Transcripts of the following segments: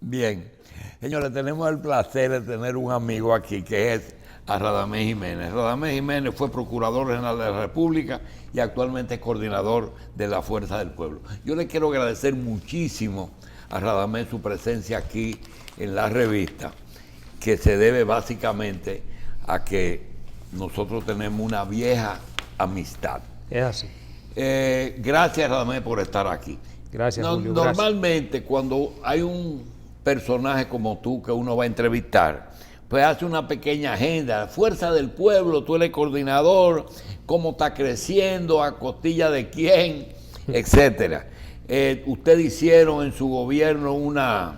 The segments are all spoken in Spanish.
Bien, señores, tenemos el placer de tener un amigo aquí que es a Radamés Jiménez. Radamés Jiménez fue Procurador General de la República y actualmente es coordinador de la Fuerza del Pueblo. Yo le quiero agradecer muchísimo a Radamés su presencia aquí en la revista, que se debe básicamente a que nosotros tenemos una vieja amistad. Es así. Gracias, Radamés, por estar aquí. Gracias, Julio. Normalmente, cuando hay un personaje como tú que uno va a entrevistar, pues hace una pequeña agenda. Fuerza del Pueblo, tú eres coordinador, cómo está creciendo, a costilla de quién, etcétera. Ustedes hicieron en su gobierno una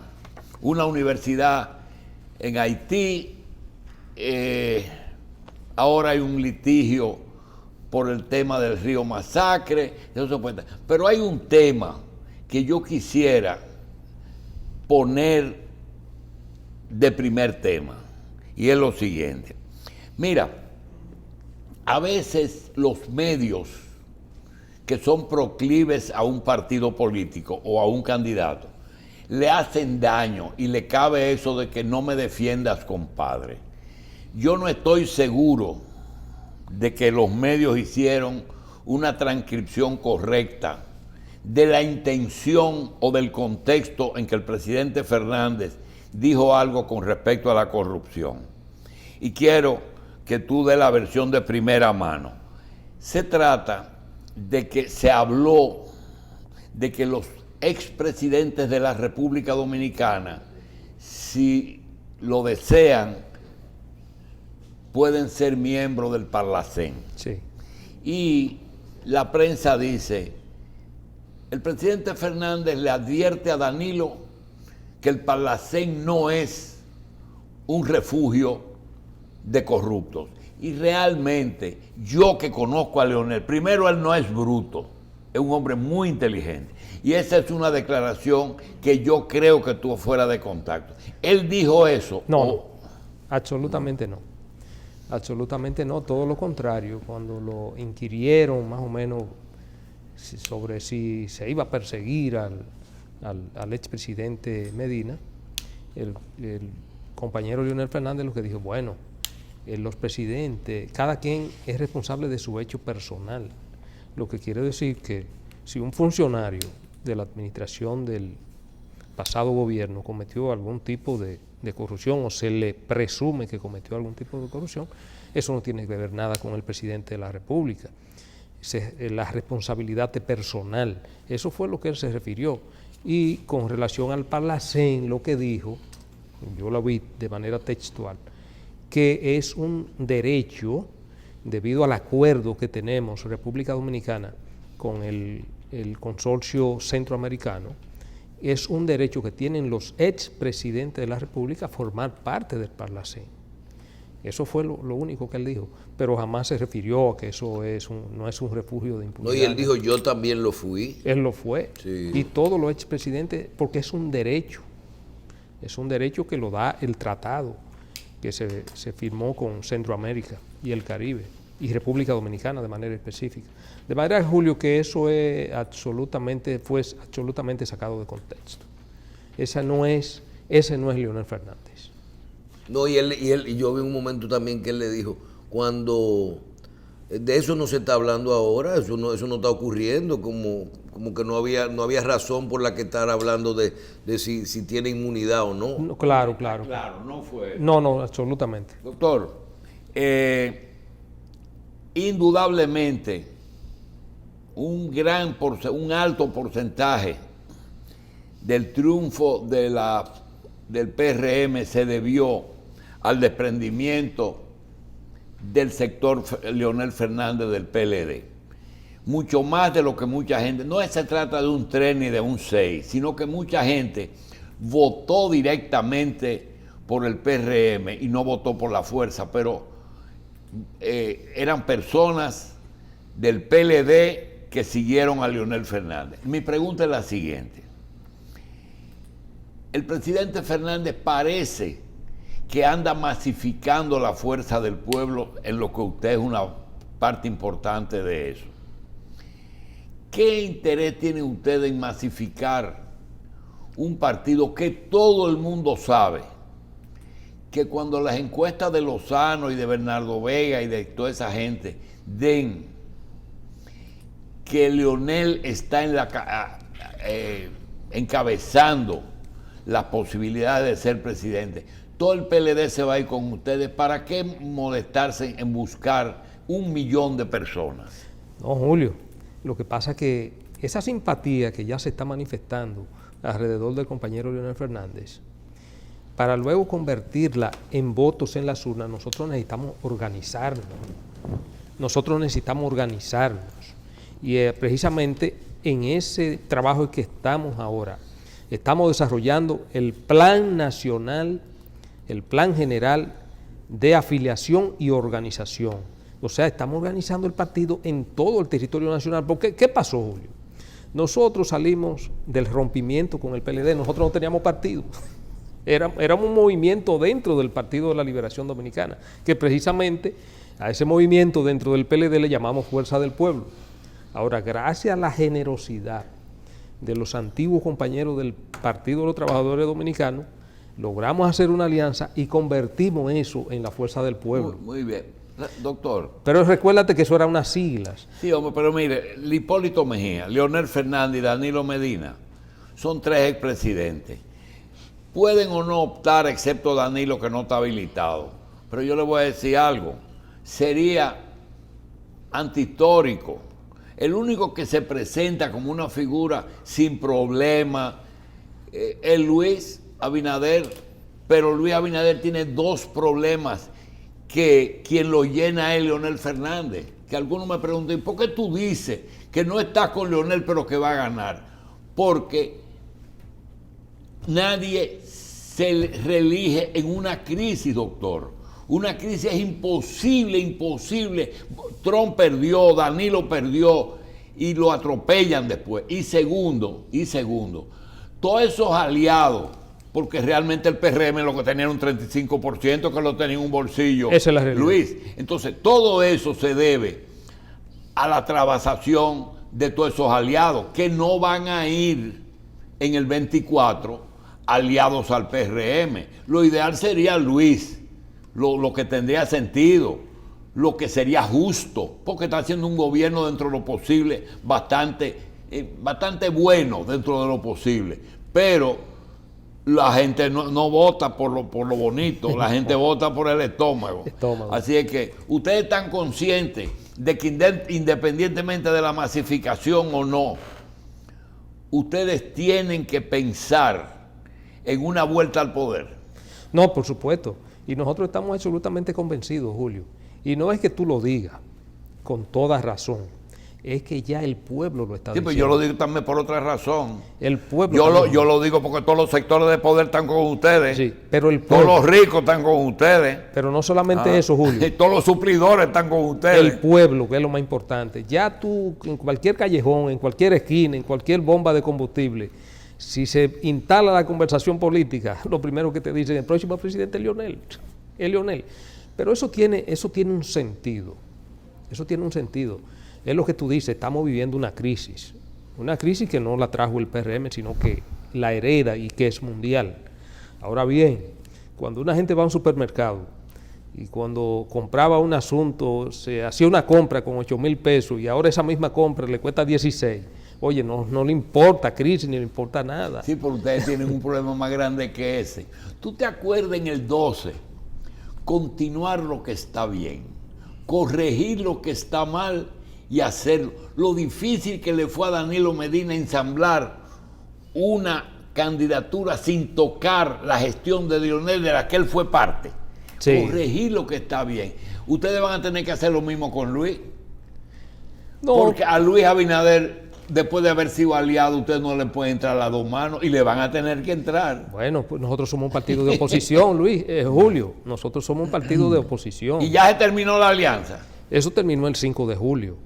universidad en Haití. Ahora hay un litigio por el tema del río Masacre. Pero hay un tema que yo quisiera poner de primer tema, y es lo siguiente. Mira, a veces los medios que son proclives a un partido político o a un candidato le hacen daño y le cabe eso de que no me defiendas, compadre. Yo no estoy seguro de que los medios hicieron una transcripción correcta de la intención o del contexto en que el presidente Fernández dijo algo con respecto a la corrupción. Y quiero que tú des la versión de primera mano. Se trata de que se habló de que los expresidentes de la República Dominicana, si lo desean, pueden ser miembros del Parlacén. Sí. Y la prensa dice, el presidente Fernández le advierte a Danilo que el Parlacén no es un refugio de corruptos. Y realmente, yo que conozco a Leonel, primero, él no es bruto, es un hombre muy inteligente. Y esa es una declaración que yo creo que tuvo fuera de contacto. ¿Él dijo eso? No, absolutamente no. Absolutamente no, todo lo contrario. Cuando lo inquirieron más o menos sobre si se iba a perseguir al expresidente Medina, el compañero Leonel Fernández lo que dijo, bueno, los presidentes, cada quien es responsable de su hecho personal. Lo que quiere decir que si un funcionario de la administración del pasado gobierno cometió algún tipo de corrupción o se le presume que cometió algún tipo de corrupción, eso no tiene que ver nada con el presidente de la República. La responsabilidad personal, eso fue lo que él se refirió. Y con relación al Parlacén, lo que dijo, yo lo vi de manera textual, que es un derecho, debido al acuerdo que tenemos República Dominicana con el consorcio centroamericano, es un derecho que tienen los expresidentes de la República a formar parte del Parlacén. Eso fue lo único que él dijo, pero jamás se refirió a que eso no es un refugio de impunidad. No, y él dijo, yo también lo fui. Él lo fue. Sí. Y todos los expresidentes, porque es un derecho que lo da el tratado que se firmó con Centroamérica y el Caribe, y República Dominicana de manera específica. De manera, Julio, que eso fue absolutamente sacado de contexto. Ese no es Leonel Fernández. No, y yo vi un momento también que él le dijo, cuando de eso no se está hablando ahora, eso no está ocurriendo, como que no había razón por la que estar hablando de si tiene inmunidad o no. No, claro. Claro, no fue. No, absolutamente. Doctor, indudablemente un alto porcentaje del triunfo del PRM se debió al desprendimiento del sector Leonel Fernández del PLD. Mucho más de lo que mucha gente, no se trata de un 3 ni de un 6, sino que mucha gente votó directamente por el PRM y no votó por la fuerza, pero eran personas del PLD que siguieron a Leonel Fernández. Mi pregunta es la siguiente. El presidente Fernández parece que anda masificando la fuerza del pueblo, en lo que usted es una parte importante de eso. ¿Qué interés tiene usted en masificar un partido que todo el mundo sabe que cuando las encuestas de Lozano y de Bernardo Vega y de toda esa gente den que Leonel está encabezando las posibilidades de ser presidente, todo el PLD se va a ir con ustedes. ¿Para qué molestarse en buscar 1 millón de personas? No, Julio, lo que pasa es que esa simpatía que ya se está manifestando alrededor del compañero Leonel Fernández, para luego convertirla en votos en las urnas, nosotros necesitamos organizarnos. Y precisamente en ese trabajo que estamos ahora, estamos desarrollando el Plan Nacional, el Plan General de Afiliación y Organización. O sea, estamos organizando el partido en todo el territorio nacional. Porque, ¿qué pasó, Julio? Nosotros salimos del rompimiento con el PLD, nosotros no teníamos partido. Éramos un movimiento dentro del Partido de la Liberación Dominicana, que precisamente a ese movimiento dentro del PLD le llamamos Fuerza del Pueblo. Ahora, gracias a la generosidad de los antiguos compañeros del Partido de los Trabajadores Dominicanos, logramos hacer una alianza y convertimos eso en la Fuerza del Pueblo. Muy bien. Doctor. Pero recuérdate que eso eran unas siglas. Sí, hombre, pero mire, Hipólito Mejía, Leonel Fernández y Danilo Medina son 3 expresidentes. Pueden o no optar, excepto Danilo, que no está habilitado. Pero yo le voy a decir algo. Sería antihistórico. El único que se presenta como una figura sin problema es Luis Abinader. Pero Luis Abinader tiene 2 problemas que quien lo llena es Leonel Fernández. Que algunos me preguntan, ¿por qué tú dices que no estás con Leonel pero que va a ganar? Porque nadie se reelige en una crisis, doctor. Una crisis es imposible. Trump perdió, Danilo perdió y lo atropellan después. Y segundo, todos esos aliados, porque realmente el PRM lo que tenía era un 35% que lo tenía en un bolsillo. Esa es la realidad. Luis, entonces todo eso se debe a la trabasación de todos esos aliados que no van a ir en el 24 aliados al PRM. Lo ideal sería Luis, lo que tendría sentido, lo que sería justo, porque está haciendo un gobierno dentro de lo posible bastante bueno dentro de lo posible. Pero la gente no vota por lo bonito, la gente vota por el estómago. Así es que ustedes están conscientes de que independientemente de la masificación o no, ustedes tienen que pensar en una vuelta al poder. No, por supuesto. Y nosotros estamos absolutamente convencidos, Julio. Y no es que tú lo digas con toda razón, es que ya el pueblo lo está diciendo. Sí, pero yo lo digo también por otra razón. El pueblo. Yo lo digo porque todos los sectores de poder están con ustedes. Sí, pero el pueblo. Todos los ricos están con ustedes. Pero no solamente eso, Julio. Y todos los suplidores están con ustedes. El pueblo, que es lo más importante. Ya tú, en cualquier callejón, en cualquier esquina, en cualquier bomba de combustible, si se instala la conversación política, lo primero que te dicen, el próximo presidente es Leonel. Es Leonel. Pero eso tiene un sentido. Eso tiene un sentido. Es lo que tú dices, estamos viviendo una crisis que no la trajo el PRM, sino que la hereda y que es mundial. Ahora bien, cuando una gente va a un supermercado y cuando compraba un asunto, se hacía una compra con 8,000 pesos y ahora esa misma compra le cuesta 16, oye, no le importa crisis ni le importa nada. Sí, pero ustedes tienen un problema más grande que ese. ¿Tú te acuerdas en el 12? Continuar lo que está bien, corregir lo que está mal y hacerlo. Lo difícil que le fue a Danilo Medina ensamblar una candidatura sin tocar la gestión de Leonel, de la que él fue parte. Sí. Corregir lo que está bien. Ustedes van a tener que hacer lo mismo con Luis. No. Porque a Luis Abinader, después de haber sido aliado, ustedes no le pueden entrar a las 2 manos y le van a tener que entrar. Bueno, pues nosotros somos un partido de oposición, Luis, Julio. Nosotros somos un partido de oposición. ¿Y ya se terminó la alianza? Eso terminó el 5 de julio.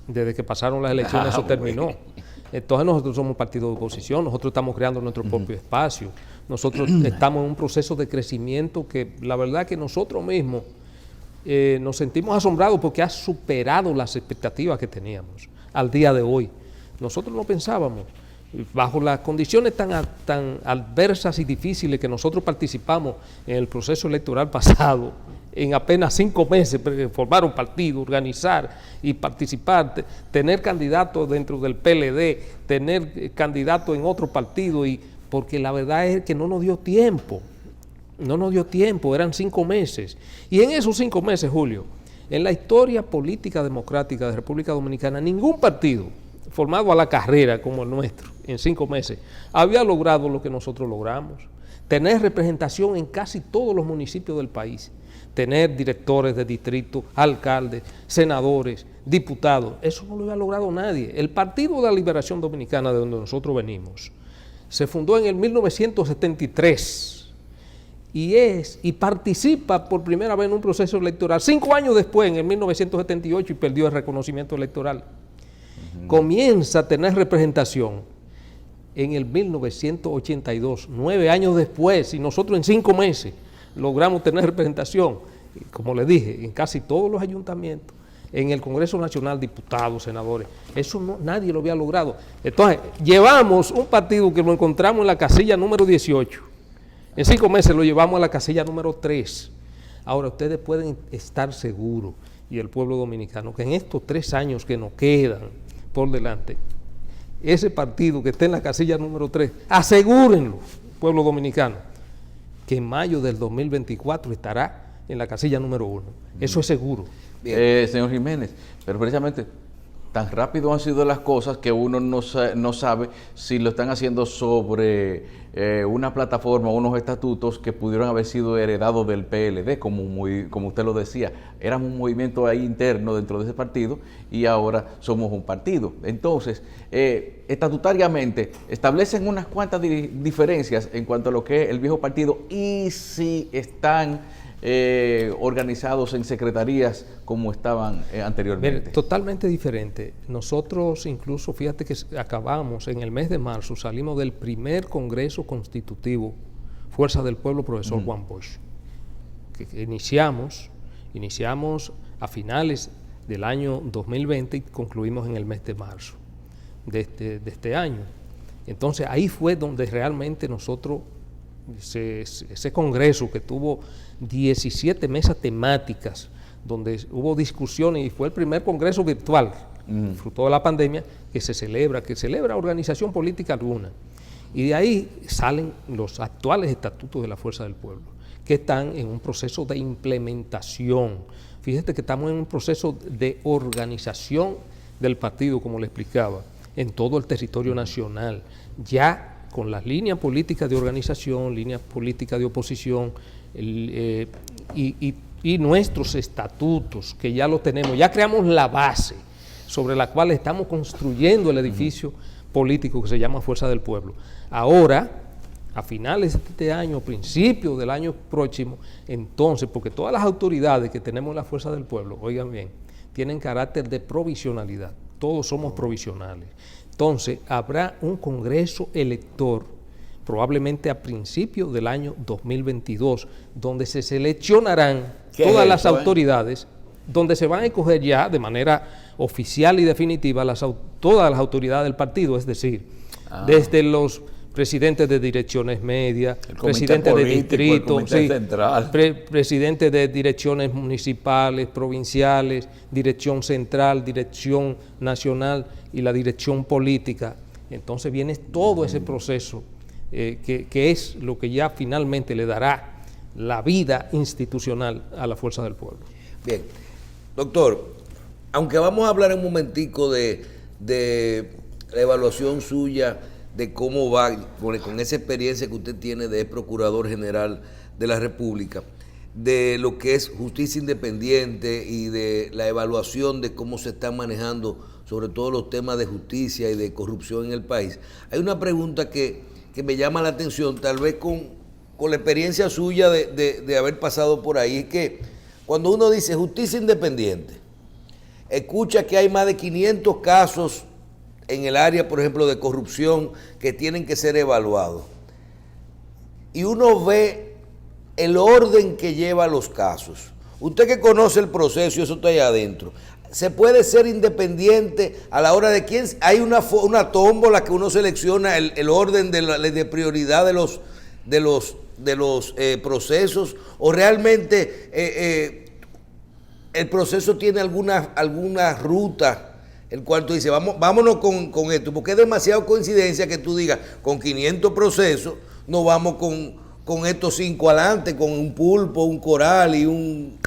Desde que pasaron las elecciones, eso terminó. Entonces nosotros somos un partido de oposición, nosotros estamos creando nuestro propio espacio. Nosotros estamos en un proceso de crecimiento que la verdad que nosotros mismos nos sentimos asombrados porque ha superado las expectativas que teníamos al día de hoy. Nosotros no pensábamos bajo las condiciones tan adversas y difíciles que nosotros participamos en el proceso electoral pasado, en apenas 5 meses, formar un partido, organizar y participar, tener candidatos dentro del PLD, tener candidatos en otro partido, y porque la verdad es que no nos dio tiempo, eran 5 meses. Y en esos 5 meses, Julio, en la historia política democrática de República Dominicana, ningún partido formado a la carrera como el nuestro, en 5 meses, había logrado lo que nosotros logramos: tener representación en casi todos los municipios del país, tener directores de distrito, alcaldes, senadores, diputados. Eso no lo había logrado nadie. El Partido de la Liberación Dominicana, de donde nosotros venimos, se fundó en el 1973 y participa por primera vez en un proceso electoral 5 años después, en el 1978, y perdió el reconocimiento electoral. Comienza a tener representación en el 1982, 9 años después, y nosotros en 5 meses logramos tener representación, como les dije, en casi todos los ayuntamientos, en el Congreso Nacional, diputados, senadores. Eso nadie lo había logrado. Entonces, llevamos un partido que lo encontramos en la casilla número 18. En 5 meses lo llevamos a la casilla número 3. Ahora, ustedes pueden estar seguros, y el pueblo dominicano, que en estos 3 años que nos quedan por delante, ese partido que esté en la casilla número 3, asegúrenlo, pueblo dominicano, que en mayo del 2024 estará en la casilla número 1. Eso es seguro. Señor Jiménez, pero precisamente tan rápido han sido las cosas que uno no sabe si lo están haciendo sobre una plataforma, unos estatutos que pudieron haber sido heredados del PLD, como usted lo decía. Éramos un movimiento ahí interno dentro de ese partido y ahora somos un partido. Entonces, estatutariamente establecen unas cuantas diferencias en cuanto a lo que es el viejo partido, y si están organizados en secretarías como estaban anteriormente. Totalmente diferente. Nosotros incluso, fíjate que acabamos en el mes de marzo, salimos del primer Congreso Constitutivo Fuerza del Pueblo, profesor Juan Bosch, que iniciamos a finales del año 2020 y concluimos en el mes de marzo de este año. Entonces ahí fue donde realmente nosotros, ese congreso que tuvo 17 mesas temáticas, donde hubo discusiones, y fue el primer congreso virtual, fruto de la pandemia, que celebra organización política alguna. Y de ahí salen los actuales estatutos de la Fuerza del Pueblo, que están en un proceso de implementación. Fíjate que estamos en un proceso de organización del partido, como le explicaba, en todo el territorio nacional, ya con las líneas políticas de organización, líneas políticas de oposición, y nuestros estatutos, que ya lo tenemos, ya creamos la base sobre la cual estamos construyendo el edificio político que se llama Fuerza del Pueblo. Ahora, a finales de este año, principios del año próximo, entonces, porque todas las autoridades que tenemos en la Fuerza del Pueblo, oigan bien, tienen carácter de provisionalidad, todos somos provisionales. Entonces, habrá un congreso elector, probablemente a principios del año 2022, donde se seleccionarán todas las autoridades, donde se van a escoger ya de manera oficial y definitiva todas las autoridades del partido, es decir, desde los presidentes de direcciones medias, presidentes de distrito, presidentes de direcciones municipales, provinciales, dirección central, dirección nacional y la dirección política. Entonces viene todo ese proceso que es lo que ya finalmente le dará la vida institucional a la Fuerza del Pueblo. Bien, doctor, aunque vamos a hablar un momentico de la evaluación suya, de cómo va con esa experiencia que usted tiene de Procurador General de la República, de lo que es justicia independiente y de la evaluación de cómo se están manejando sobre todo los temas de justicia y de corrupción en el país. Hay una pregunta que me llama la atención, tal vez con la experiencia suya de haber pasado por ahí, es que cuando uno dice justicia independiente, escucha que hay más de 500 casos en el área, por ejemplo, de corrupción que tienen que ser evaluados. Y uno ve el orden que lleva los casos. Usted que conoce el proceso y eso está ahí adentro, se puede ser independiente a la hora de quién. Hay una tómbola que uno selecciona el orden de prioridad de los procesos, o realmente el proceso tiene alguna ruta el cual tú dices, vámonos con esto, porque es demasiado coincidencia que tú digas, con 500 procesos, no vamos con estos 5 adelante, con un pulpo, un coral y un...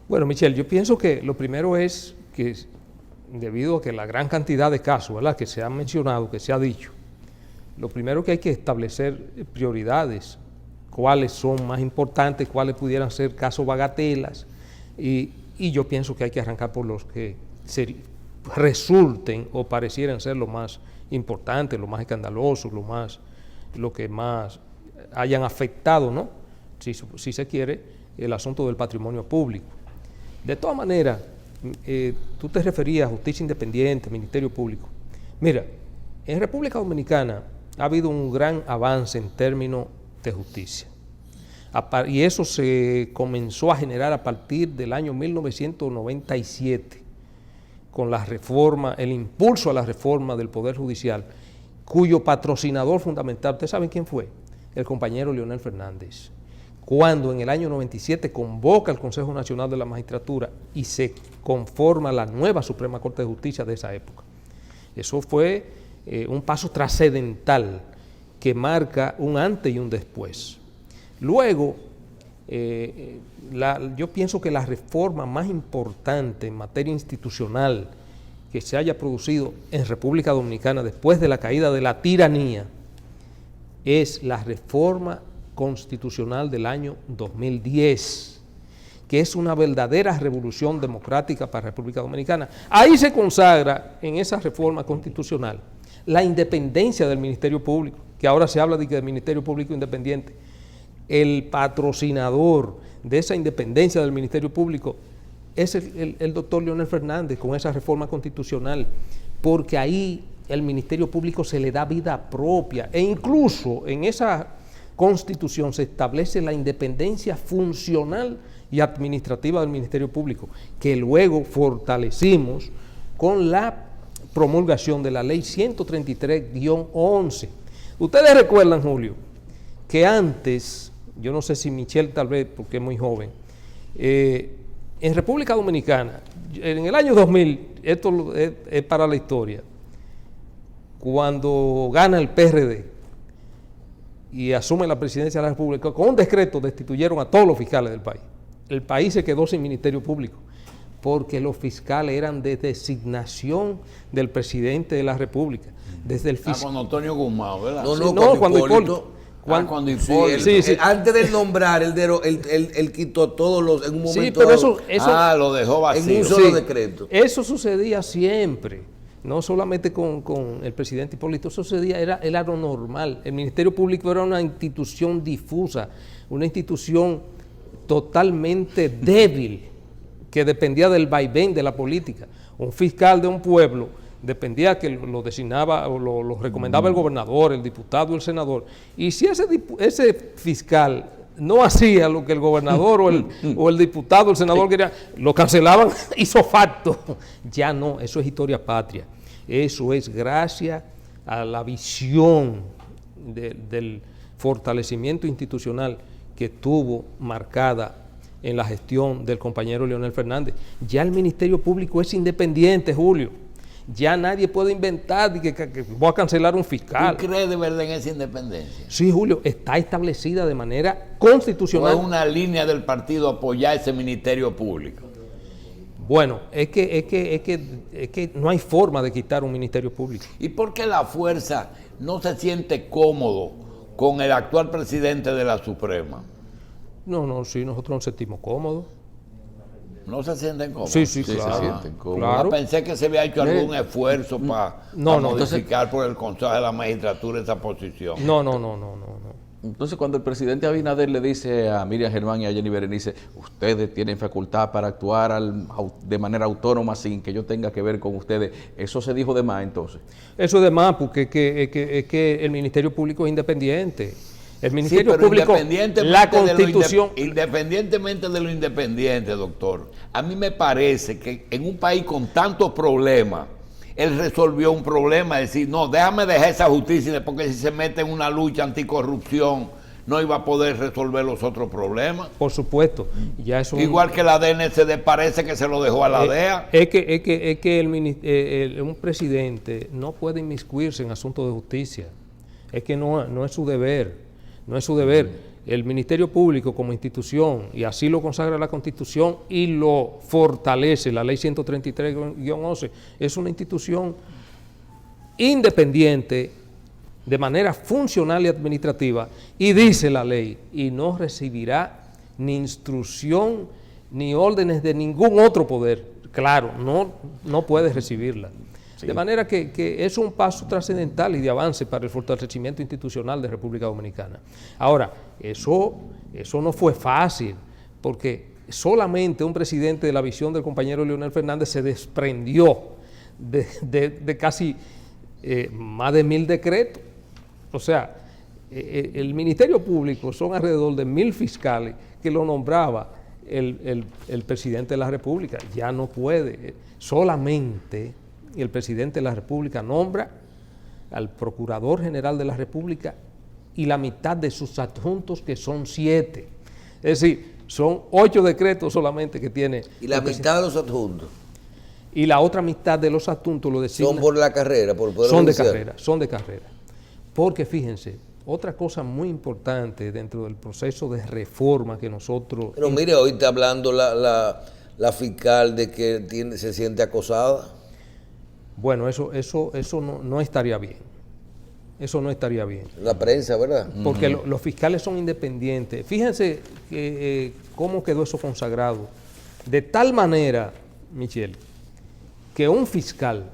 Bueno, Michelle, yo pienso que lo primero es que, debido a que la gran cantidad de casos, ¿verdad?, que se han mencionado, que se ha dicho, lo primero que hay que establecer prioridades, cuáles son más importantes, cuáles pudieran ser casos bagatelas, y yo pienso que hay que arrancar por los que resulten o parecieran ser lo más importante, lo más escandaloso, lo que más hayan afectado, ¿no?, si se quiere, el asunto del patrimonio público. De todas maneras, tú te referías a justicia independiente, Ministerio Público. Mira, en República Dominicana ha habido un gran avance en términos de justicia. Y eso se comenzó a generar a partir del año 1997, con la reforma, el impulso a la reforma del Poder Judicial, cuyo patrocinador fundamental, ¿ustedes saben quién fue? El compañero Leonel Fernández, cuando en el año 97 convoca el Consejo Nacional de la Magistratura y se conforma la nueva Suprema Corte de Justicia de esa época. Eso fue un paso trascendental que marca un antes y un después. Luego, yo pienso que la reforma más importante en materia institucional que se haya producido en República Dominicana después de la caída de la tiranía es la reforma constitucional del año 2010, que es una verdadera revolución democrática para la República Dominicana. Ahí se consagra, en esa reforma constitucional, la independencia del Ministerio Público, que ahora se habla de Ministerio Público Independiente. El patrocinador de esa independencia del Ministerio Público es el doctor Leonel Fernández, con esa reforma constitucional, porque ahí el Ministerio Público se le da vida propia, e incluso en esa Constitución se establece la independencia funcional y administrativa del Ministerio Público, que luego fortalecimos con la promulgación de la Ley 133-11. Ustedes recuerdan, Julio, que antes, yo no sé si Michelle tal vez, porque es muy joven, en República Dominicana, en el año 2000, esto es para la historia, cuando gana el PRD y asume la presidencia de la República, con un decreto destituyeron a todos los fiscales del país. El país se quedó sin Ministerio Público, porque los fiscales eran de designación del presidente de la República. Desde el fiscal. Con Antonio Guzmán, ¿verdad? No, cuando Hipólito. Cuando Hipólito. Sí. Antes de nombrar, él quitó todos los, en un momento. Sí, pero eso lo dejó vacío. En un solo decreto. Eso sucedía siempre. No solamente con el presidente Hipólito, eso sucedía, era lo normal. El Ministerio Público era una institución difusa, una institución totalmente débil, que dependía del vaivén de la política. Un fiscal de un pueblo dependía que lo designaba o lo recomendaba el gobernador, el diputado, el senador. Y si ese fiscal no hacía lo que el gobernador o el diputado, el senador quería, lo cancelaban hizo facto. Ya no, eso es historia patria. Eso es gracias a la visión del fortalecimiento institucional que tuvo marcada en la gestión del compañero Leonel Fernández. Ya el Ministerio Público es independiente, Julio. Ya nadie puede inventar que voy a cancelar un fiscal. ¿Tú crees de verdad en esa independencia? Sí, Julio, está establecida de manera constitucional. ¿O es una línea del partido apoyar ese Ministerio Público? Bueno, es que no hay forma de quitar un Ministerio Público. ¿Y por qué la fuerza no se siente cómodo con el actual presidente de la Suprema? No, sí, nosotros nos sentimos cómodos. ¿No se sienten cómodos? Sí, se sienten cómodos. Claro. Pensé que se había hecho algún esfuerzo para modificar por el Consejo de la Magistratura esa posición. No. Entonces, cuando el presidente Abinader le dice a Miriam Germán y a Jenny Berenice, ustedes tienen facultad para actuar de manera autónoma sin que yo tenga que ver con ustedes, ¿eso se dijo de más entonces? Eso es de más, porque es que el Ministerio Público es independiente. El Ministerio pero Público, la Constitución... Independientemente de lo independiente, doctor, a mí me parece que en un país con tantos problemas, él resolvió un problema, decir, no, déjame dejar esa justicia, porque si se mete en una lucha anticorrupción, no iba a poder resolver los otros problemas. Por supuesto. Ya es Igual que la DNCD parece que se lo dejó a la DEA. Es que un presidente no puede inmiscuirse en asuntos de justicia. Es que no es su deber. No es su deber. El Ministerio Público como institución, y así lo consagra la Constitución y lo fortalece la Ley 133-11, es una institución independiente de manera funcional y administrativa, y dice la ley, y no recibirá ni instrucción ni órdenes de ningún otro poder. Claro, no puede recibirla. Sí. De manera que es un paso trascendental y de avance para el fortalecimiento institucional de República Dominicana. Ahora, eso no fue fácil, porque solamente un presidente de la visión del compañero Leonel Fernández se desprendió de casi más de 1000 decretos. O sea, el Ministerio Público son alrededor de 1000 fiscales que lo nombraba el presidente de la República. Ya no puede, solamente el presidente de la República nombra al Procurador General de la República y la mitad de sus adjuntos, que son 7. Es decir, son 8 decretos solamente que tiene. ¿Y la mitad de los adjuntos? Y la otra mitad de los adjuntos lo designa. ¿Son por la carrera? Son de carrera. Porque fíjense, otra cosa muy importante dentro del proceso de reforma que nosotros... Pero mire, hoy está hablando la fiscal de que se siente acosada. Bueno, eso no estaría bien. Eso no estaría bien. La prensa, ¿verdad? Porque los fiscales son independientes. Fíjense cómo quedó eso consagrado. De tal manera, Michelle, que un fiscal,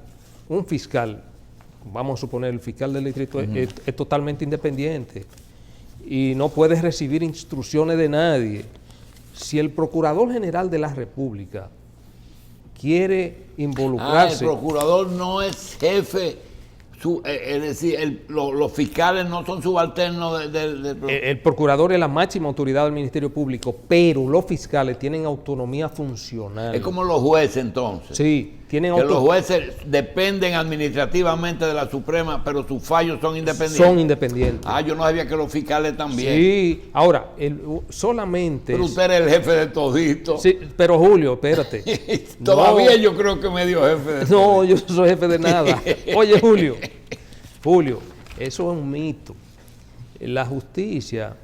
vamos a suponer el fiscal del distrito, es totalmente independiente y no puede recibir instrucciones de nadie. Si el Procurador General de la República quiere involucrarse... el procurador no es jefe, es decir, los fiscales no son subalternos del... El procurador es la máxima autoridad del Ministerio Público, pero los fiscales tienen autonomía funcional. Es como los jueces, entonces. Sí, tienen que los jueces dependen administrativamente de la Suprema, pero sus fallos son independientes. Son independientes. Yo no sabía que los fiscales también. Sí, ahora, solamente... Pero usted es el jefe de todito. Sí, pero Julio, espérate. Todavía yo creo que medio jefe de todito. No, yo no soy jefe de nada. Oye, Julio, eso es un mito. La justicia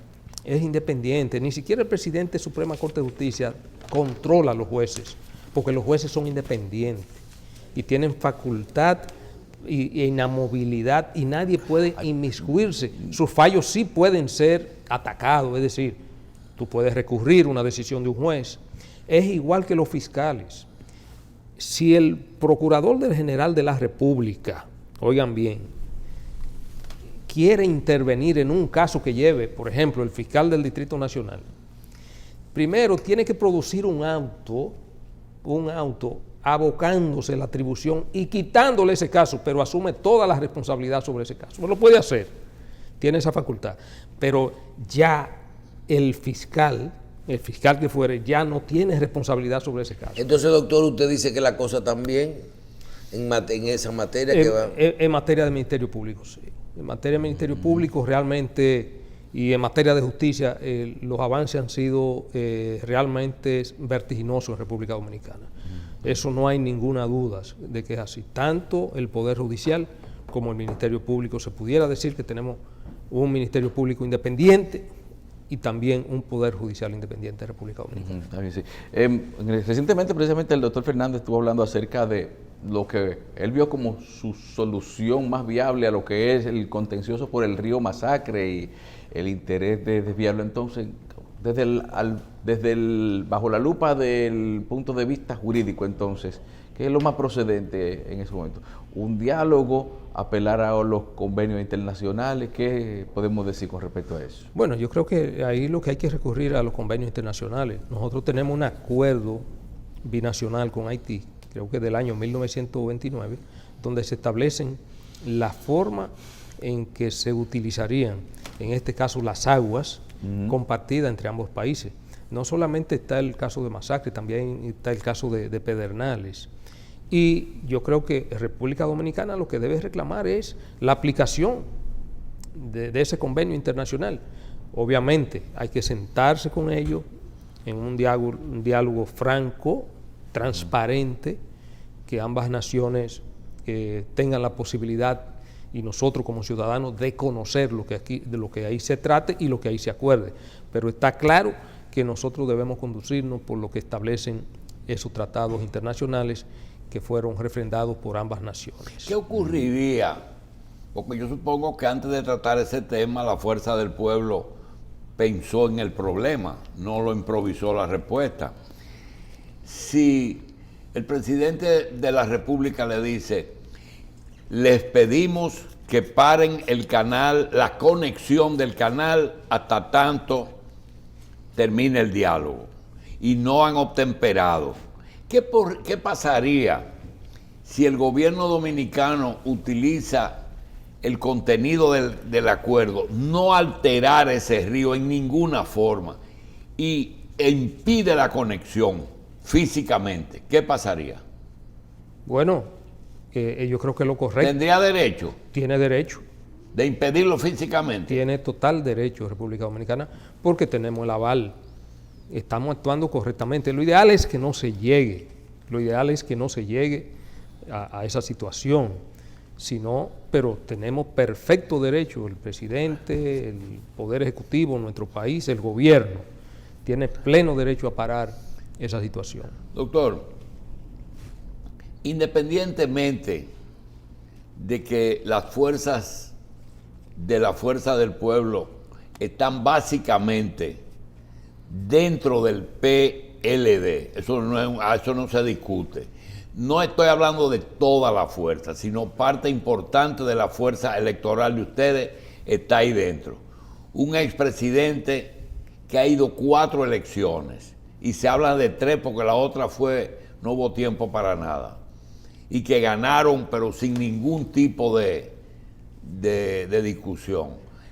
es independiente. Ni siquiera el presidente de Suprema Corte de Justicia controla a los jueces, porque los jueces son independientes y tienen facultad y inamovilidad, y nadie puede inmiscuirse. Sus fallos sí pueden ser atacados, es decir, tú puedes recurrir a una decisión de un juez. Es igual que los fiscales. Si el Procurador General de la República, oigan bien, quiere intervenir en un caso que lleve, por ejemplo, el fiscal del Distrito Nacional, primero tiene que producir un auto abocándose la atribución y quitándole ese caso, pero asume toda la responsabilidad sobre ese caso. No lo puede hacer, tiene esa facultad, pero ya el fiscal que fuere, ya no tiene responsabilidad sobre ese caso. Entonces, doctor, usted dice que la cosa también en esa materia que va... En materia de Ministerio Público, sí. En materia de Ministerio Público realmente, y en materia de justicia, los avances han sido realmente vertiginosos en República Dominicana. Eso no hay ninguna duda de que es así. Tanto el Poder Judicial como el Ministerio Público. Se pudiera decir que tenemos un Ministerio Público independiente y también un Poder Judicial independiente de República Dominicana. También sí. Recientemente, precisamente, el doctor Fernández estuvo hablando acerca de lo que él vio como su solución más viable a lo que es el contencioso por el río Masacre y el interés de desviarlo. Entonces, bajo la lupa del punto de vista jurídico, entonces, ¿qué es lo más procedente en ese momento? ¿Un diálogo? ¿Apelar a los convenios internacionales? ¿Qué podemos decir con respecto a eso? Bueno, yo creo que ahí lo que hay que recurrir a los convenios internacionales. Nosotros tenemos un acuerdo binacional con Haití, creo que del año 1929, donde se establecen la forma en que se utilizarían, en este caso, las aguas compartidas entre ambos países. No solamente está el caso de Masacre, también está el caso de Pedernales. Y yo creo que República Dominicana lo que debe reclamar es la aplicación de ese convenio internacional. Obviamente hay que sentarse con ellos en un diálogo franco, transparente, que ambas naciones tengan la posibilidad y nosotros como ciudadanos de conocer de lo que ahí se trate y lo que ahí se acuerde. Pero está claro que nosotros debemos conducirnos por lo que establecen esos tratados internacionales que fueron refrendados por ambas naciones. ¿Qué ocurriría? Porque yo supongo que antes de tratar ese tema, la Fuerza del Pueblo pensó en el problema, no lo improvisó la respuesta. Si el presidente de la República le dice, les pedimos que paren el canal, la conexión del canal hasta tanto termine el diálogo, y no han obtemperado, ¿qué pasaría si el gobierno dominicano utiliza el contenido del acuerdo, no alterar ese río en ninguna forma e impide la conexión físicamente? ¿Qué pasaría? Bueno, yo creo que lo correcto. ¿Tendría derecho? Tiene derecho. ¿De impedirlo físicamente? Tiene total derecho República Dominicana porque tenemos el aval. Estamos actuando correctamente. Lo ideal es que no se llegue. Lo ideal es que no se llegue a esa situación. Sino, pero tenemos perfecto derecho, el presidente, el Poder Ejecutivo, nuestro país, el gobierno, tiene pleno derecho a parar esa situación. Doctor, independientemente de que las fuerzas de la Fuerza del Pueblo están básicamente dentro del PLD, eso no se discute. No estoy hablando de toda la fuerza, sino parte importante de la fuerza electoral de ustedes está ahí dentro. Un expresidente que ha ido 4 elecciones, y se habla de 3 porque la otra no hubo tiempo para nada, y que ganaron pero sin ningún tipo de discusión.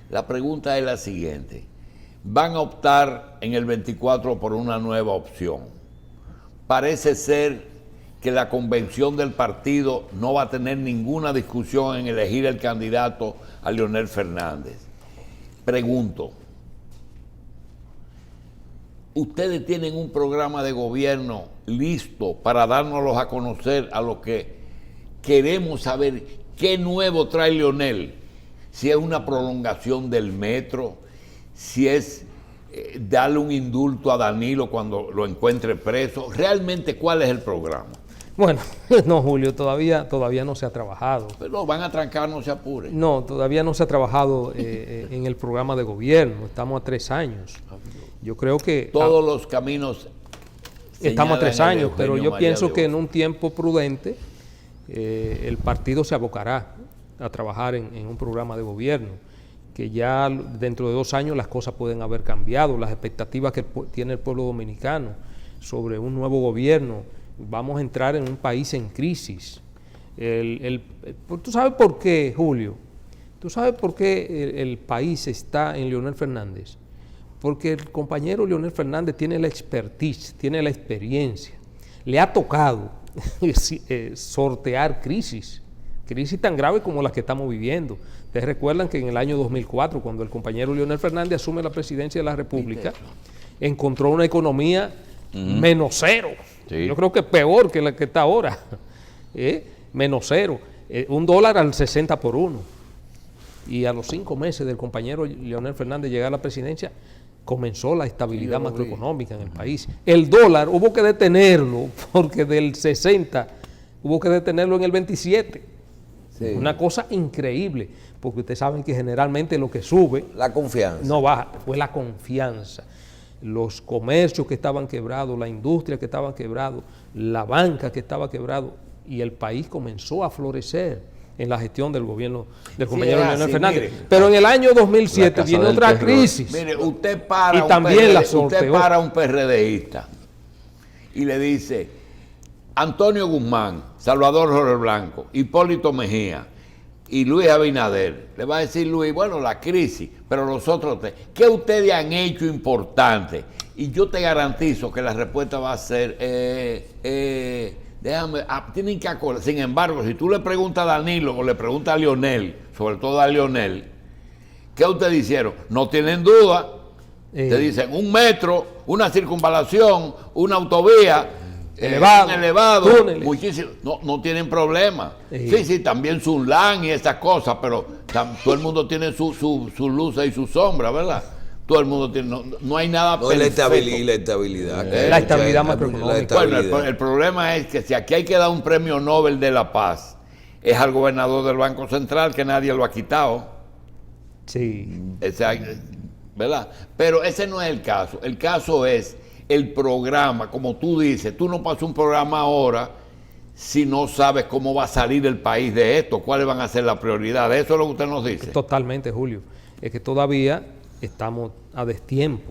La pregunta es la siguiente: ¿van a optar en el 24 por una nueva opción? Parece ser que la convención del partido no va a tener ninguna discusión en elegir el candidato a Leonel Fernández. Pregunto, ¿ustedes tienen un programa de gobierno listo para dárnoslos a conocer a los que queremos saber qué nuevo trae Leonel? Si es una prolongación del metro, si es darle un indulto a Danilo cuando lo encuentre preso. ¿Realmente cuál es el programa? Bueno, no, Julio, todavía no se ha trabajado. Pero van a trancar, no se apuren. No, todavía no se ha trabajado en el programa de gobierno. Estamos a 3 años. Yo creo que todos los caminos estamos a 3 años, pero yo María pienso de que Oz. en un tiempo prudente el partido se abocará a trabajar en un programa de gobierno, que ya dentro de 2 años las cosas pueden haber cambiado, las expectativas que tiene el pueblo dominicano sobre un nuevo gobierno. Vamos a entrar en un país en crisis. ¿Tú sabes por qué, Julio? ¿Tú sabes por qué el país está en Leonel Fernández? Porque el compañero Leonel Fernández tiene la expertise, tiene la experiencia. Le ha tocado sortear crisis tan graves como las que estamos viviendo. Ustedes recuerdan que en el año 2004, cuando el compañero Leonel Fernández asume la presidencia de la República, encontró una economía menos 0. Sí. Yo creo que es peor que la que está ahora. Menos 0. $1 al 60 por 1. Y a los 5 meses del compañero Leonel Fernández llegar a la presidencia, comenzó la estabilidad macroeconómica en el país. El dólar hubo que detenerlo, porque del 60 hubo que detenerlo en el 27. Sí. Una cosa increíble, porque ustedes saben que generalmente lo que sube... La confianza. No baja, fue la confianza. Los comercios que estaban quebrados, la industria que estaba quebrado, la banca que estaba quebrado, y el país comenzó a florecer en la gestión del gobierno del compañero Leonel Fernández. Mire, pero en el año 2007 viene otra crisis. Mire, usted para, y también la sorteó. Usted para a un PRDista y le dice Antonio Guzmán, Salvador Jorge Blanco, Hipólito Mejía y Luis Abinader. Le va a decir Luis, bueno, la crisis, pero los otros tres, ¿qué ustedes han hecho importante? Y yo te garantizo que la respuesta va a ser, tienen que acordar. Sin embargo, si tú le preguntas a Danilo o le preguntas a Leonel, sobre todo a Leonel, ¿qué ustedes hicieron? No tienen duda. Te dicen 1 metro, una circunvalación, una autovía, elevado, muchísimo. No tienen problema. Sí, también su LAN y esas cosas, pero todo el mundo tiene su luz y su sombra, ¿verdad? Todo el mundo tiene, no hay nada perfecto. Y la estabilidad. La estabilidad macroeconómica. Bueno, el problema es que si aquí hay que dar un premio Nobel de la Paz, es al gobernador del Banco Central, que nadie lo ha quitado. Sí. ¿Verdad? Pero ese no es el caso. El caso es el programa, como tú dices, tú no pasas un programa ahora si no sabes cómo va a salir el país de esto, cuáles van a ser las prioridades. Eso es lo que usted nos dice. Totalmente, Julio. Es que todavía estamos a destiempo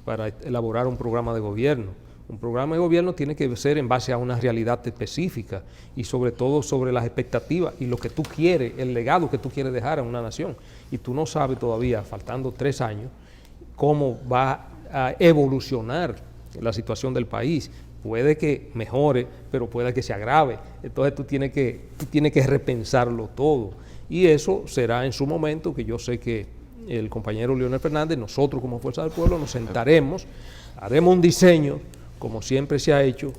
para elaborar un programa de gobierno. Un programa de gobierno tiene que ser en base a una realidad específica y sobre todo sobre las expectativas y lo que tú quieres, el legado que tú quieres dejar a una nación. Y tú no sabes todavía, faltando 3 años, cómo va a evolucionar la situación del país. Puede que mejore, pero puede que se agrave. Entonces tú tienes que repensarlo todo. Y eso será en su momento, que yo sé que el compañero Leonel Fernández, nosotros como Fuerza del Pueblo, nos sentaremos, haremos un diseño, como siempre se ha hecho,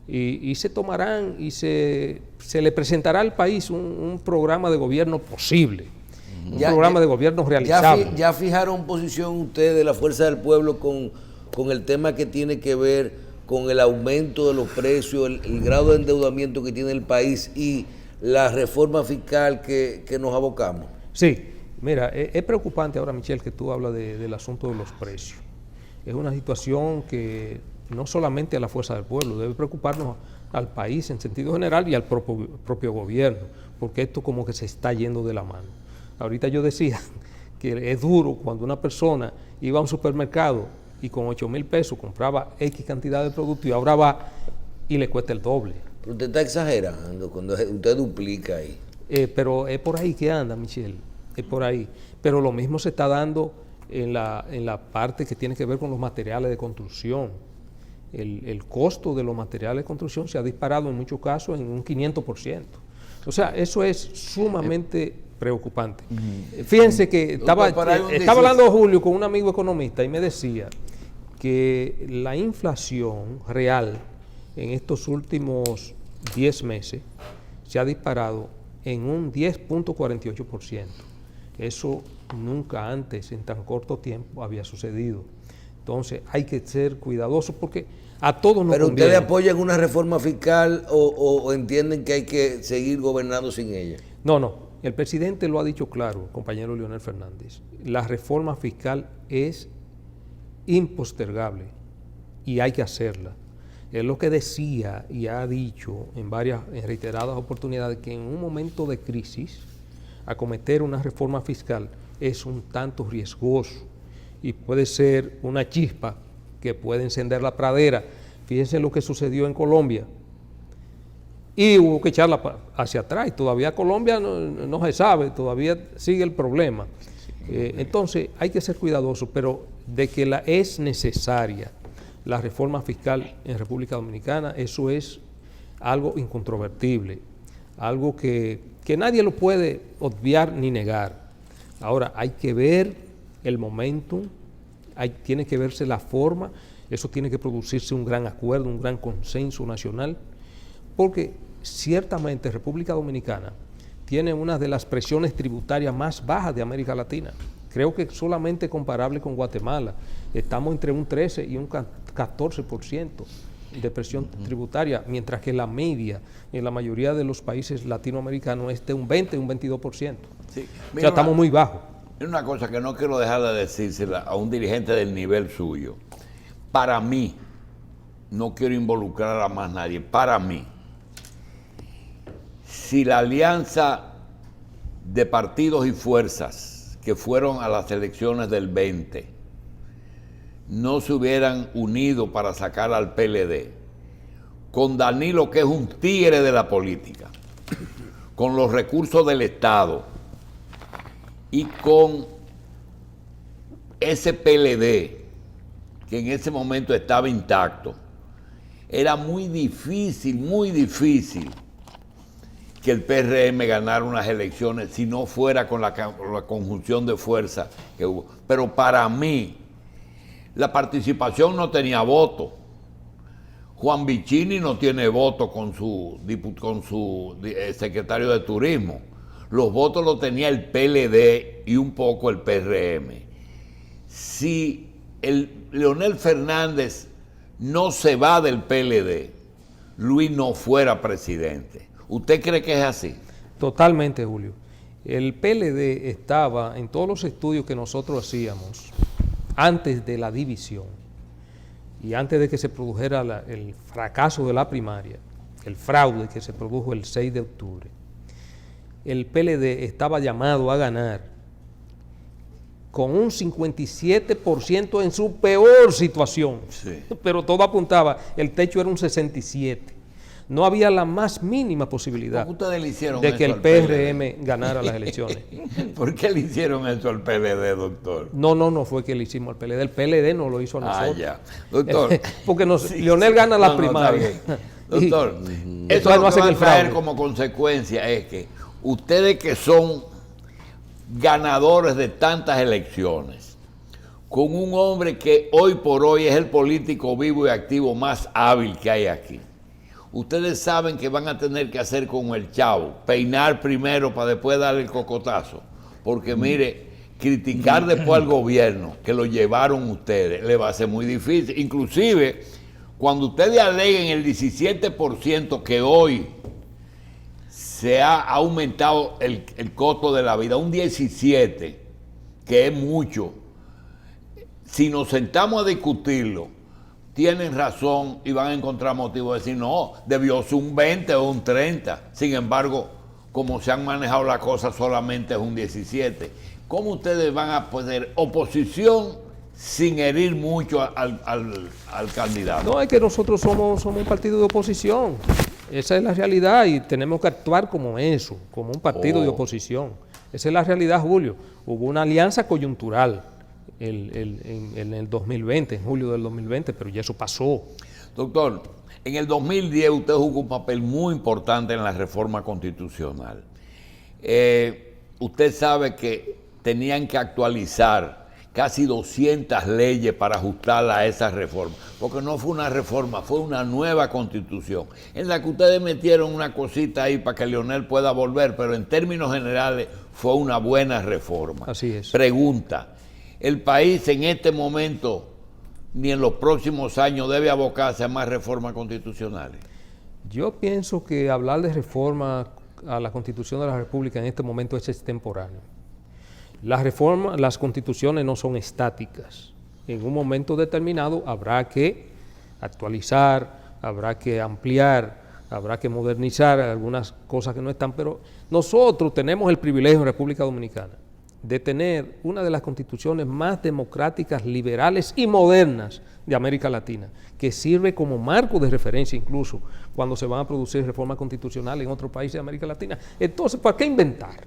y se tomarán y se le presentará al país un programa de gobierno posible, un programa de gobierno realizable. ¿Ya fijaron posición ustedes de la Fuerza del Pueblo con el tema que tiene que ver con el aumento de los precios, el grado de endeudamiento que tiene el país y la reforma fiscal que nos abocamos? Sí, mira, es preocupante ahora, Michelle, que tú hablas del asunto de los precios. Es una situación que no solamente a la Fuerza del Pueblo, debe preocuparnos al país en sentido general y al propio gobierno, porque esto como que se está yendo de la mano. Ahorita yo decía que es duro cuando una persona iba a un supermercado y con 8,000 pesos compraba X cantidad de productos y ahora va y le cuesta el doble. Pero usted está exagerando cuando usted duplica ahí. Pero es por ahí que anda, Michelle, es por ahí. Pero lo mismo se está dando en la parte que tiene que ver con los materiales de construcción. El costo de los materiales de construcción se ha disparado en muchos casos en un 500%. O sea, eso es sumamente preocupante. Fíjense que estaba hablando Julio con un amigo economista y me decía que la inflación real en estos últimos 10 meses se ha disparado en un 10.48%. Eso nunca antes, en tan corto tiempo, había sucedido. Entonces hay que ser cuidadosos porque a todos nos ¿Pero conviene. ustedes apoyan una reforma fiscal o entienden que hay que seguir gobernando sin ella? No. El presidente lo ha dicho claro, compañero Leonel Fernández. La reforma fiscal es impostergable y hay que hacerla. Es lo que decía y ha dicho en reiteradas oportunidades, que en un momento de crisis acometer una reforma fiscal es un tanto riesgoso y puede ser una chispa que puede encender la pradera. Fíjense lo que sucedió en Colombia y hubo que echarla hacia atrás y todavía Colombia no se sabe, todavía sigue el problema. Entonces hay que ser cuidadosos, pero de que es necesaria la reforma fiscal en República Dominicana, eso es algo incontrovertible, algo que nadie lo puede obviar ni negar. Ahora hay que ver el momentum, tiene que verse la forma, eso tiene que producirse un gran acuerdo, un gran consenso nacional, porque ciertamente República Dominicana tiene una de las presiones tributarias más bajas de América Latina. Creo que solamente comparable con Guatemala. Estamos entre un 13 y un 14% de presión tributaria, mientras que la media en la mayoría de los países latinoamericanos es de un 20 y un 22%. Sí. O sea, estamos muy bajos. Es una cosa que no quiero dejar de decírsela a un dirigente del nivel suyo. Para mí, no quiero involucrar a más nadie, para mí, si la alianza de partidos y fuerzas que fueron a las elecciones del 20 no se hubieran unido para sacar al PLD, con Danilo, que es un tigre de la política, con los recursos del Estado, y con ese PLD, que en ese momento estaba intacto, era muy difícil que el PRM ganara unas elecciones si no fuera con la conjunción de fuerza que hubo. Pero para mí, la participación no tenía voto. Juan Vicini no tiene voto con su secretario de Turismo. Los votos los tenía el PLD y un poco el PRM. Si Leonel Fernández no se va del PLD, Luis no fuera presidente. ¿Usted cree que es así? Totalmente, Julio. El PLD estaba en todos los estudios que nosotros hacíamos antes de la división y antes de que se produjera el fracaso de la primaria, el fraude que se produjo el 6 de octubre. El PLD estaba llamado a ganar con un 57% en su peor situación, Sí. pero todo apuntaba, el techo era un 67%. No había la más mínima posibilidad ¿Por qué ustedes le hicieron de eso que el al PLD? PRM ganara las elecciones. ¿Por qué le hicieron eso al PLD, doctor? No fue que le hicimos al PLD, el PLD no lo hizo a nosotros. Ya. Doctor. Porque Sí, Leonel sí. gana la No, primaria. está bien. Doctor, Y eso entonces lo que va a el traer fraude. como consecuencia es que ustedes que son ganadores de tantas elecciones, con un hombre que hoy por hoy es el político vivo y activo más hábil que hay aquí, ustedes saben que van a tener que hacer como el Chavo, peinar primero para después darle el cocotazo, porque mire, criticar después al gobierno que lo llevaron ustedes le va a ser muy difícil. Inclusive, cuando ustedes aleguen el 17% que hoy se ha aumentado el costo de la vida, un 17%, que es mucho, si nos sentamos a discutirlo, tienen razón y van a encontrar motivo de decir, no, debió ser un 20 o un 30. Sin embargo, como se han manejado las cosas, solamente es un 17. ¿Cómo ustedes van a poner oposición sin herir mucho al candidato? No, es que nosotros somos un partido de oposición. Esa es la realidad y tenemos que actuar como eso, como un partido de oposición. Esa es la realidad, Julio. Hubo una alianza coyuntural en el 2020, en julio del 2020, pero ya eso pasó. Doctor, en el 2010 usted jugó un papel muy importante en la reforma constitucional. Usted sabe que tenían que actualizar casi 200 leyes para ajustarla a esa reforma, porque no fue una reforma, fue una nueva constitución, en la que ustedes metieron una cosita ahí para que Leonel pueda volver, pero en términos generales fue una buena reforma. Así es. Pregunta, ¿el país en este momento ni en los próximos años debe abocarse a más reformas constitucionales? Yo pienso que hablar de reforma a la Constitución de la República en este momento es extemporáneo. Las reformas, las constituciones no son estáticas. En un momento determinado habrá que actualizar, habrá que ampliar, habrá que modernizar algunas cosas que no están, pero nosotros tenemos el privilegio en República Dominicana de tener una de las constituciones más democráticas, liberales y modernas de América Latina, que sirve como marco de referencia incluso cuando se van a producir reformas constitucionales en otros países de América Latina. Entonces, ¿para qué inventar?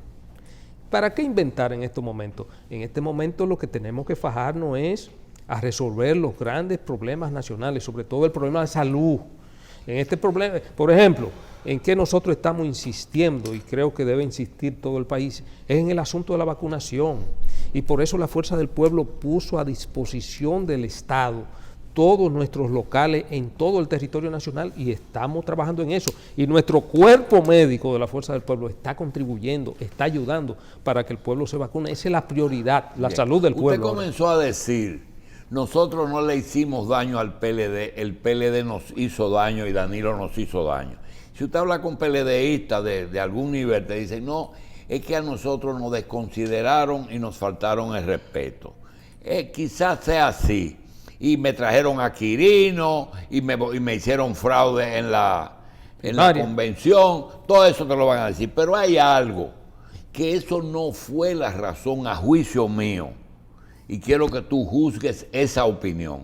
¿Para qué inventar en estos momentos? En este momento lo que tenemos que fajarnos es a resolver los grandes problemas nacionales, sobre todo el problema de salud. En este problema, por ejemplo, en que nosotros estamos insistiendo, y creo que debe insistir todo el país, es en el asunto de la vacunación. Y por eso la Fuerza del Pueblo puso a disposición del Estado todos nuestros locales en todo el territorio nacional y estamos trabajando en eso. Y nuestro cuerpo médico de la Fuerza del Pueblo está contribuyendo, está ayudando para que el pueblo se vacune. Esa es la prioridad, la salud del pueblo. Usted comenzó a decir, nosotros no le hicimos daño al PLD, el PLD nos hizo daño y Danilo nos hizo daño. Si usted habla con PLDistas de algún nivel, te dicen, no, es que a nosotros nos desconsideraron y nos faltaron el respeto. Quizás sea así. Y me trajeron a Quirino y me hicieron fraude en la convención. Todo eso te lo van a decir. Pero hay algo, que eso no fue la razón a juicio mío. Y quiero que tú juzgues esa opinión.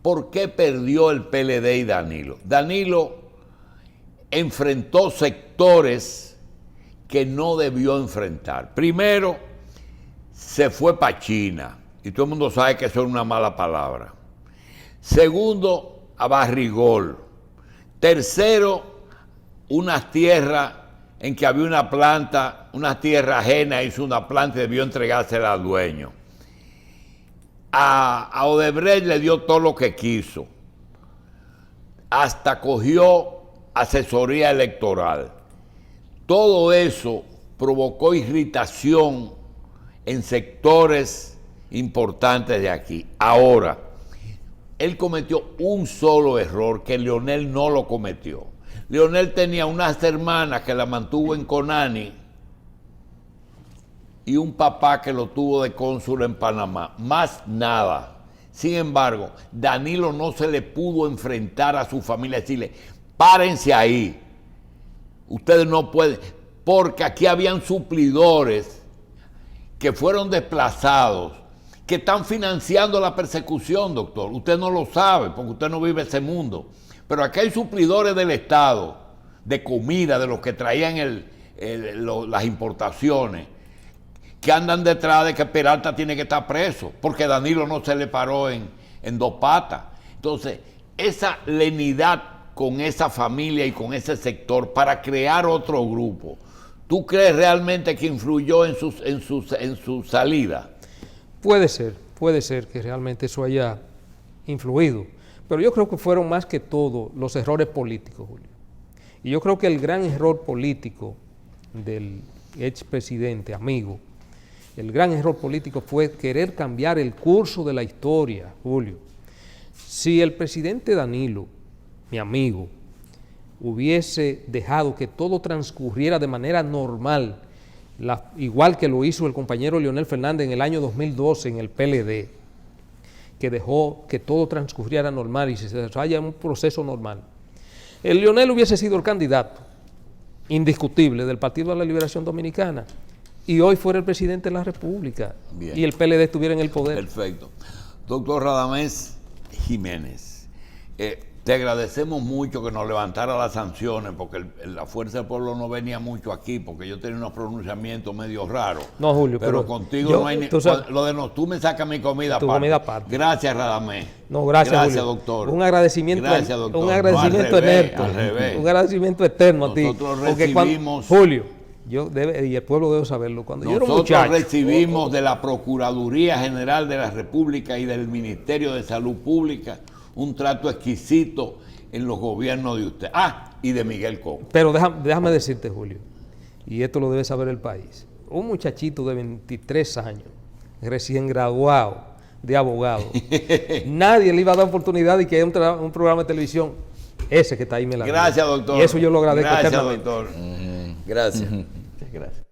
¿Por qué perdió el PLD y Danilo? Danilo enfrentó sectores que no debió enfrentar. Primero, se fue para China. Y todo el mundo sabe que eso es una mala palabra. Segundo, a Barrigol. Tercero, unas tierras en que había una planta, una tierra ajena, hizo una planta y debió entregársela al dueño. A Odebrecht le dio todo lo que quiso. Hasta cogió asesoría electoral. Todo eso provocó irritación en sectores importantes de aquí. Ahora, él cometió un solo error que Leonel no lo cometió. Leonel tenía unas hermanas que la mantuvo en Conani y un papá que lo tuvo de cónsul en Panamá. Más nada. Sin embargo, Danilo no se le pudo enfrentar a su familia y decirle, párense ahí. Ustedes no pueden, porque aquí habían suplidores que fueron desplazados, que están financiando la persecución, doctor. Usted no lo sabe, porque usted no vive ese mundo. Pero aquí hay suplidores del Estado, de comida, de los que traían las importaciones, que andan detrás de que Peralta tiene que estar preso, porque Danilo no se le paró en dos patas. Entonces, esa lenidad con esa familia y con ese sector para crear otro grupo, ¿tú crees realmente que influyó en su salida? Puede ser que realmente eso haya influido, pero yo creo que fueron más que todo los errores políticos, Julio. Y yo creo que el gran error político del expresidente, amigo, el gran error político fue querer cambiar el curso de la historia, Julio. Si el presidente Danilo, mi amigo, hubiese dejado que todo transcurriera de manera normal, igual que lo hizo el compañero Leonel Fernández en el año 2012 en el PLD, que dejó que todo transcurriera normal y se desarrolla un proceso normal, el Leonel hubiese sido el candidato indiscutible del Partido de la Liberación Dominicana y hoy fuera el presidente de la República. Bien. Y el PLD estuviera en el poder. Perfecto. Doctor Radamés Jiménez, te agradecemos mucho que nos levantara las sanciones, porque la Fuerza del Pueblo no venía mucho aquí, porque yo tenía unos pronunciamientos medio raros. No, Julio, pero contigo no hay ni... Tú me sacas mi comida aparte. Comida aparte. Gracias, Radamés. No, gracias, Julio. Doctor. Un agradecimiento, gracias, doctor. Un agradecimiento eterno. Un agradecimiento eterno a ti. Nosotros recibimos... Julio, y el pueblo debe saberlo. Cuando yo era un muchacho, recibimos de la Procuraduría General de la República y del Ministerio de Salud Pública un trato exquisito en los gobiernos de usted. Y de Miguel Coco. Pero déjame decirte, Julio, y esto lo debe saber el país. Un muchachito de 23 años, recién graduado de abogado, nadie le iba a dar oportunidad de que haya un programa de televisión, ese que está ahí me la. Gracias, doctor. Y eso yo lo agradezco. Gracias, doctor. Gracias. Gracias.